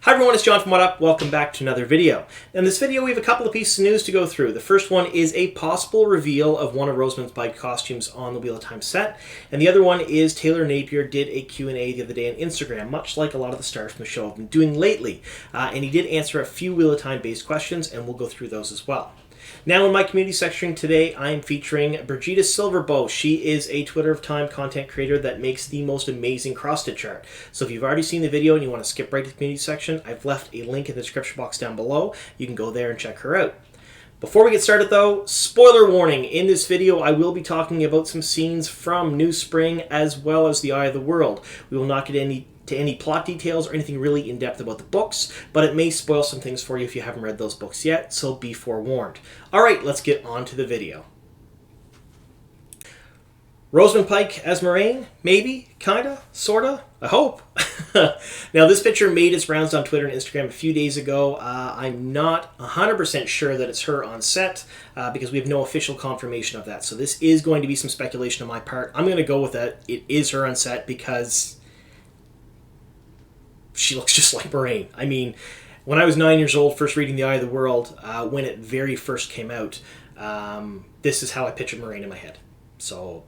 Hi everyone, it's John from What Up. Welcome back to another video. In this video we have a couple of pieces of news to go through. The first one is a possible reveal of one of Rosamund Pike costumes on the Wheel of Time set, and the other one is Taylor Napier did a Q&A the other day on Instagram, much like a lot of the stars from the show have been doing lately, and he did answer a few Wheel of Time based questions, and we'll go through those as well. Now in my community section today, I am featuring Brigitte Silverbow. She is a Twitter of Time content creator that makes the most amazing cross-stitch art. So if you've already seen the video and you want to skip right to the community section, I've left a link in the description box down below. You can go there and check her out. Before we get started though, spoiler warning. In this video, I will be talking about some scenes from New Spring as well as The Eye of the World. We will not get into any plot details or anything really in-depth about the books, but it may spoil some things for you if you haven't read those books yet, so be forewarned. Alright, let's get on to the video. Rosamund Pike as Moiraine? Maybe? Kinda? Sorta? I hope. Now this picture made its rounds on Twitter and Instagram a few days ago. I'm not 100% sure that it's her on set because we have no official confirmation of that, so this is going to be some speculation on my part. I'm going to go with that. It is her on set because she looks just like Moiraine. I mean, when I was 9 years old, first reading The Eye of the World, when it very first came out, this is how I pictured Moiraine in my head. So,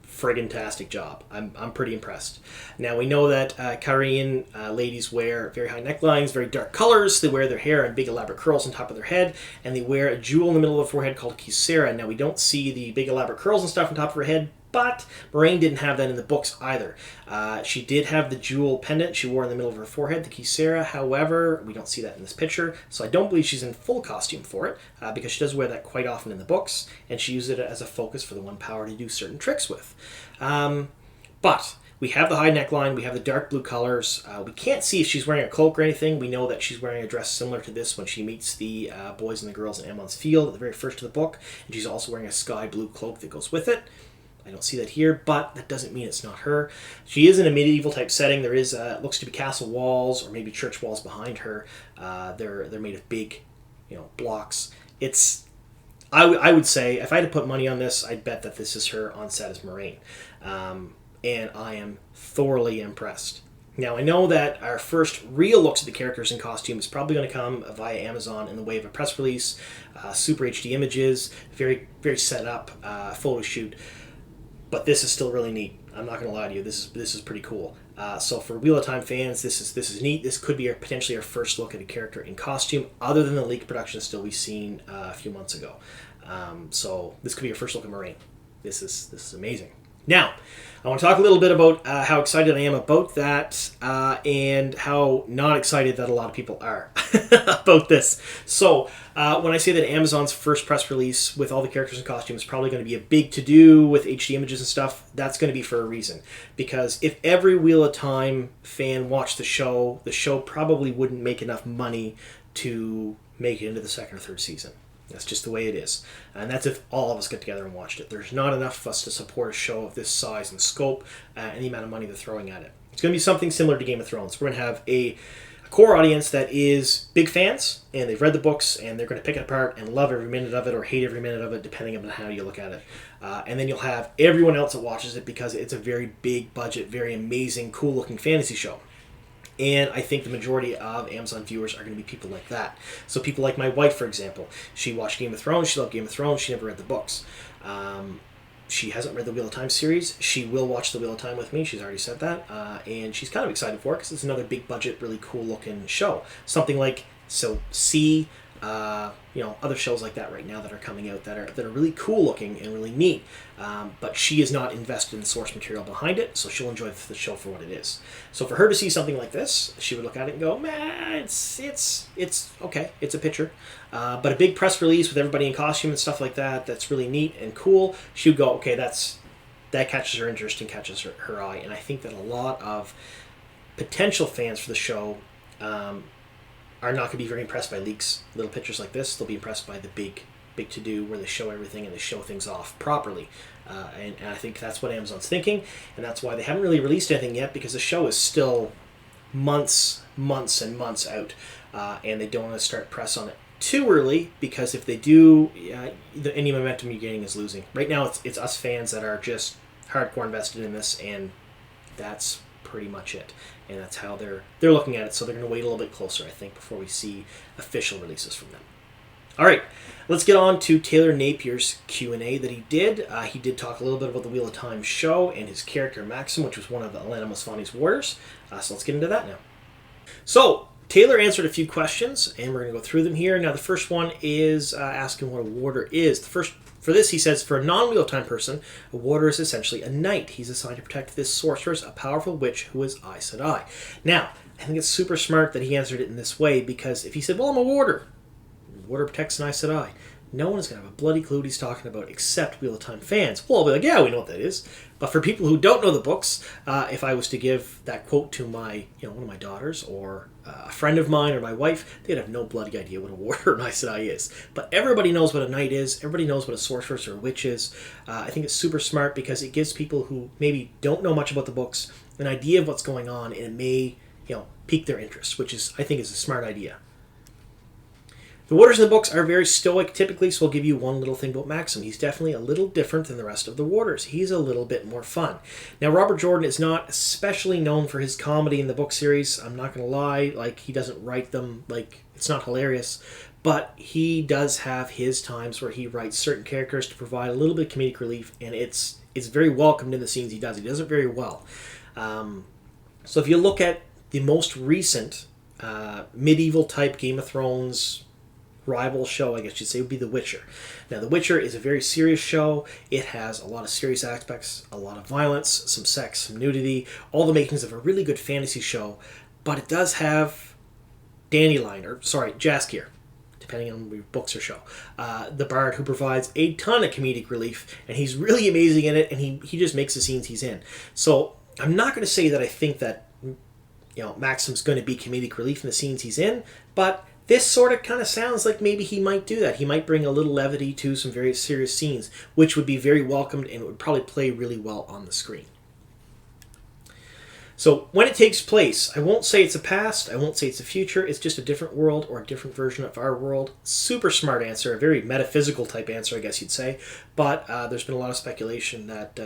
friggin-tastic job. I'm pretty impressed. Now, we know that Cairhien ladies wear very high necklines, very dark colors. They wear their hair in big elaborate curls on top of their head, and they wear a jewel in the middle of the forehead called Kisera. Now, we don't see the big elaborate curls and stuff on top of her head, but Moiraine didn't have that in the books either. She did have the jewel pendant she wore in the middle of her forehead, the Kisera. However, we don't see that in this picture, so I don't believe she's in full costume for it, because she does wear that quite often in the books, and she uses it as a focus for the One Power to do certain tricks with. But we have the high neckline, we have the dark blue colors. We can't see if she's wearing a cloak or anything. We know that she's wearing a dress similar to this when she meets the boys and the girls in Emond's Field at the very first of the book, and she's also wearing a sky blue cloak that goes with it. I don't see that here, but that doesn't mean it's not her. She is in a medieval type setting. There is looks to be castle walls or maybe church walls behind her. They're made of big, blocks. I would say if I had to put money on this, I'd bet that this is her on set as Moiraine, and I am thoroughly impressed. Now, I know that our first real looks at the characters in costume is probably going to come via Amazon in the way of a press release, super HD images, very very set up photo shoot. But this is still really neat. I'm not going to lie to you. This is pretty cool. So for Wheel of Time fans, this is neat. This could be potentially our first look at a character in costume, other than the leaked production still we've seen a few months ago. So this could be our first look at Moiraine. This is amazing. Now, I want to talk a little bit about how excited I am about that, and how not excited that a lot of people are about this. So, when I say that Amazon's first press release with all the characters and costumes is probably going to be a big to-do with HD images and stuff, that's going to be for a reason. Because if every Wheel of Time fan watched the show probably wouldn't make enough money to make it into the second or third season. That's just the way it is. And that's if all of us get together and watched it. There's not enough of us to support a show of this size and scope and the amount of money they're throwing at it. It's going to be something similar to Game of Thrones. We're going to have a core audience that is big fans, and they've read the books, and they're going to pick it apart and love every minute of it or hate every minute of it, depending on how you look at it. And then you'll have everyone else that watches it because it's a very big budget, very amazing, cool-looking fantasy show. And I think the majority of Amazon viewers are going to be people like that. So people like my wife, for example. She watched Game of Thrones. She loved Game of Thrones. She never read the books. She hasn't read the Wheel of Time series. She will watch the Wheel of Time with me. She's already said that. And she's kind of excited for it because it's another big budget, really cool looking show. Something like other shows like that right now that are coming out that are really cool looking and really neat. But she is not invested in the source material behind it, so she'll enjoy the show for what it is. So for her to see something like this, she would look at it and go, "Man, it's okay. It's a picture." But a big press release with everybody in costume and stuff like that, that's really neat and cool. She would go, "Okay, that catches her interest and catches her eye." And I think that a lot of potential fans for the show are not going to be very impressed by leaks, little pictures like this. They'll be impressed by the big to-do where they show everything and they show things off properly. And I think that's what Amazon's thinking, and that's why they haven't really released anything yet, because the show is still months and months out, and they don't want to start press on it too early, because if they do, any momentum you're getting is losing. Right now, it's us fans that are just hardcore invested in this, and that's pretty much it. And that's how they're looking at it. So they're going to wait a little bit closer, I think, before we see official releases from them. All right, let's get on to Taylor Napier's Q&A that he did. He did talk a little bit about the Wheel of Time show and his character Maxim, which was one of the Elena Mosfani's warriors. So let's get into that now. So Taylor answered a few questions, and we're going to go through them here. Now, the first one is asking what a warder is. For this, he says, for a non-Wheel of Time person, a warder is essentially a knight. He's assigned to protect this sorceress, a powerful witch who is Aes Sedai. Now, I think it's super smart that he answered it in this way, because if he said, well, I'm a warder protects an Aes Sedai, no one is going to have a bloody clue what he's talking about except Wheel of Time fans. Well, I'll be like, yeah, we know what that is. But for people who don't know the books, if I was to give that quote to my, one of my daughters or a friend of mine or my wife, they'd have no bloody idea what a warder or an Aes Sedai is. But everybody knows what a knight is. Everybody knows what a sorceress or a witch is. I think it's super smart because it gives people who maybe don't know much about the books an idea of what's going on, and it may, pique their interest, which I think is a smart idea. The warders in the books are very stoic typically, so I'll give you one little thing about Maxim. He's definitely a little different than the rest of the warders. He's a little bit more fun. Now, Robert Jordan is not especially known for his comedy in the book series. I'm not going to lie, he doesn't write them, it's not hilarious. But he does have his times where he writes certain characters to provide a little bit of comedic relief, and it's very welcomed in the scenes he does. He does it very well. So if you look at the most recent medieval type Game of Thrones rival show, I guess you'd say, would be The Witcher. Now, The Witcher is a very serious show. It has a lot of serious aspects, a lot of violence, some sex, some nudity, all the makings of a really good fantasy show, but it does have Jaskier, depending on your books or show, the bard who provides a ton of comedic relief, and he's really amazing in it, and he just makes the scenes he's in. So I'm not going to say that I think that Maxim's going to be comedic relief in the scenes he's in, but this sort of kind of sounds like maybe he might do that. He might bring a little levity to some very serious scenes, which would be very welcomed and it would probably play really well on the screen. So when it takes place, I won't say it's a past, I won't say it's a future, it's just a different world or a different version of our world. Super smart answer, a very metaphysical type answer, I guess you'd say. But there's been a lot of speculation that,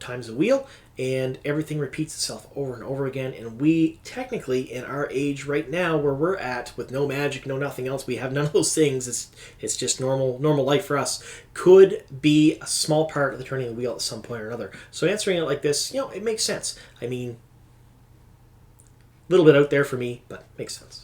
time's a wheel and everything repeats itself over and over again. And we technically, in our age right now, where we're at, with no magic, no nothing else, we have none of those things, it's just normal life for us, could be a small part of the turning of the wheel at some point or another. So answering it like this, it makes sense. I mean, a little bit out there for me, but makes sense.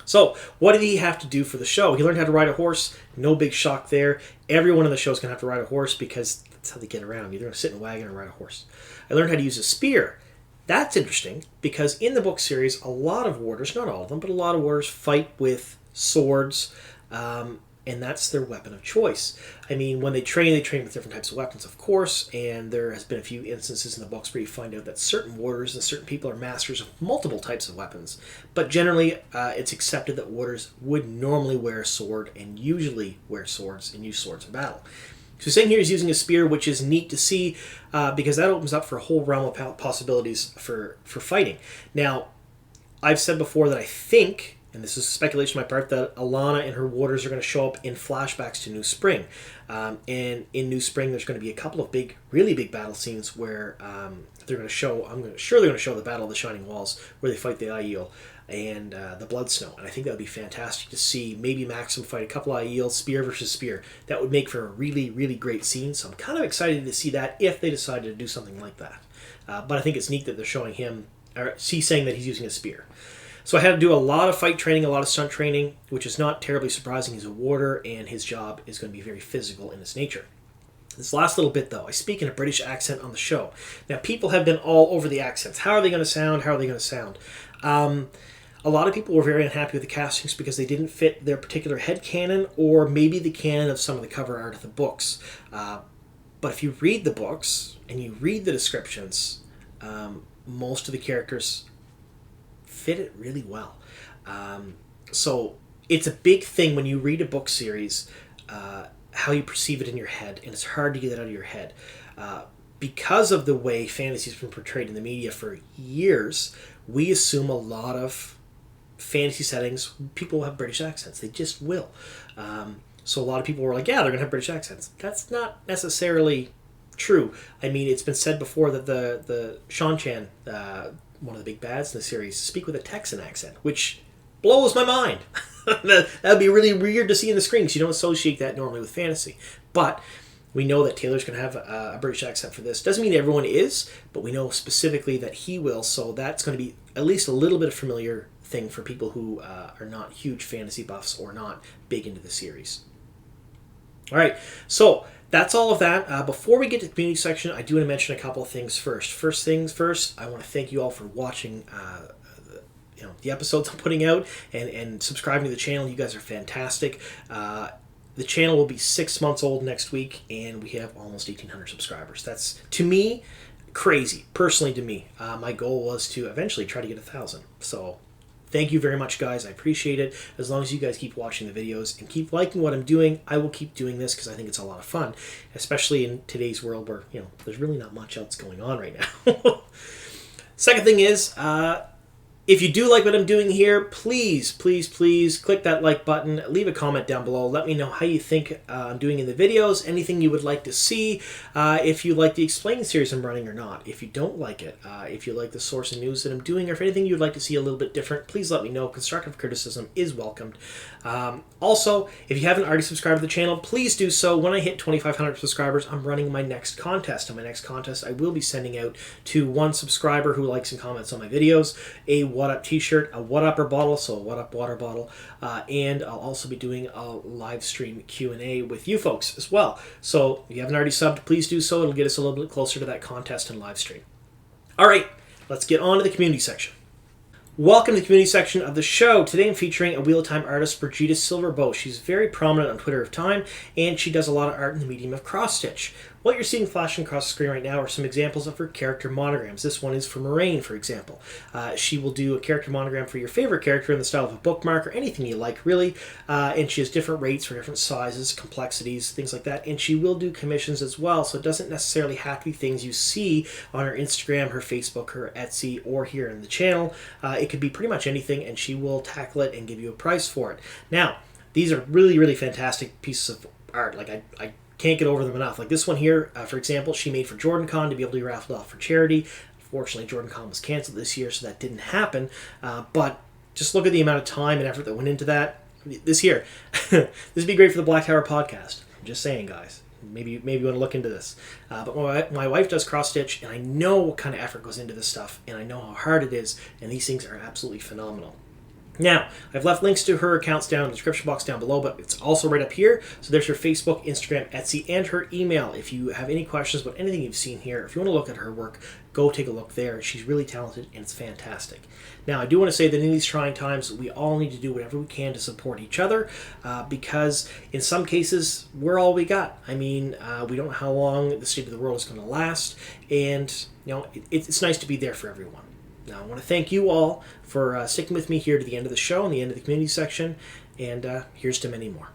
So, what did he have to do for the show? He learned how to ride a horse. No big shock there. Everyone in the show is going to have to ride a horse because that's how they get around. You're going to sit in a wagon and ride a horse. I learned how to use a spear. That's interesting because in the book series, a lot of warders, not all of them, but a lot of warders fight with swords, and that's their weapon of choice. I mean, when they train with different types of weapons, of course, and there has been a few instances in the books where you find out that certain warders and certain people are masters of multiple types of weapons. But generally, it's accepted that warders would normally wear a sword and usually wear swords and use swords in battle. So saying here he's using a spear, which is neat to see because that opens up for a whole realm of possibilities for fighting. Now, I've said before that I think, and this is speculation on my part, that Alanna and her warders are going to show up in flashbacks to New Spring. And in New Spring, there's going to be a couple of really big battle scenes where they're going to show, they're going to show the Battle of the Shining Walls, where they fight the Aiel and the Blood Snow. And I think that would be fantastic to see maybe Maxim fight a couple of Aiel, spear versus spear. That would make for a really, really great scene. So I'm kind of excited to see that if they decided to do something like that. But I think it's neat that they're showing him, or he's saying that he's using a spear. So I had to do a lot of fight training, a lot of stunt training, which is not terribly surprising. He's a warder, and his job is going to be very physical in its nature. This last little bit, though, I speak in a British accent on the show. Now, people have been all over the accents. How are they going to sound? How are they going to sound? A lot of people were very unhappy with the castings because they didn't fit their particular headcanon or maybe the canon of some of the cover art of the books. But if you read the books and you read the descriptions, most of the characters fit it really well. So it's a big thing when you read a book series, how you perceive it in your head, and it's hard to get it out of your head. Because of the way fantasy has been portrayed in the media for years, we assume a lot of fantasy settings, people will have British accents. They just will. So a lot of people were like, yeah, they're going to have British accents. That's not necessarily true. I mean, it's been said before that the Shan-Chan, one of the big bads in the series, speak with a Texan accent, which blows my mind. That would be really weird to see in the screen because you don't associate that normally with fantasy. But we know that Taylor's going to have a British accent for this. Doesn't mean everyone is, but we know specifically that he will. So that's going to be at least a little bit of familiar thing for people who are not huge fantasy buffs or not big into the series. All right, so that's all of that. Before we get to the community section, I do want to mention a couple of things first. First things first, I want to thank you all for watching the episodes I'm putting out and subscribing to the channel. You guys are fantastic. The channel will be 6 months old next week, and we have almost 1,800 subscribers. That's, to me, crazy. Personally, to me. My goal was to eventually try to get 1,000. So thank you very much, guys. I appreciate it. As long as you guys keep watching the videos and keep liking what I'm doing, I will keep doing this because I think it's a lot of fun, especially in today's world where, there's really not much else going on right now. Second thing is, if you do like what I'm doing here, please, please, please click that like button. Leave a comment down below. Let me know how you think I'm doing in the videos, anything you would like to see, if you like the explaining series I'm running or not. If you don't like it, if you like the source of news that I'm doing, or if anything you'd like to see a little bit different, please let me know. Constructive criticism is welcomed. Also, if you haven't already subscribed to the channel, please do so. When I hit 2,500 subscribers, I'm running my next contest. And my next contest, I will be sending out to one subscriber who likes and comments on my videos a What Up t-shirt, a What Upper bottle, so a What Up water bottle, and I'll also be doing a live stream Q&A with you folks as well. So if you haven't already subbed, please do so. It'll get us a little bit closer to that contest and live stream. All right, let's get on to the community section. Welcome to the community section of the show. Today I'm featuring a Wheel of Time artist, Brigida Silverbow. She's very prominent on Twitter of Time, and she does a lot of art in the medium of cross-stitch. What you're seeing flashing across the screen right now are some examples of her character monograms. This one is for Moraine, for example. She will do a character monogram for your favorite character in the style of a bookmark or anything you like, really. And she has different rates for different sizes, complexities, things like that. And she will do commissions as well, so it doesn't necessarily have to be things you see on her Instagram, her Facebook, her Etsy, or here in the channel. It could be pretty much anything, and she will tackle it and give you a price for it. Now, these are really, really fantastic pieces of art. Like, I can't get over them enough. Like this one here, for example, she made for JordanCon to be able to be raffled off for charity. Unfortunately, JordanCon was canceled this year, so that didn't happen. But just look at the amount of time and effort that went into that. This year, this would be great for the Black Tower podcast. I'm just saying, guys. Maybe you want to look into this. But my wife does cross-stitch, and I know what kind of effort goes into this stuff, and I know how hard it is, and these things are absolutely phenomenal. Now, I've left links to her accounts down in the description box down below, but it's also right up here. So there's her Facebook, Instagram, Etsy, and her email. If you have any questions about anything you've seen here, if you want to look at her work, go take a look there. She's really talented, and it's fantastic. Now, I do want to say that in these trying times, we all need to do whatever we can to support each other, because in some cases, we're all we got. I mean, we don't know how long the state of the world is going to last, and it's nice to be there for everyone. Now, I want to thank you all for sticking with me here to the end of the show and the end of the community section, and here's to many more.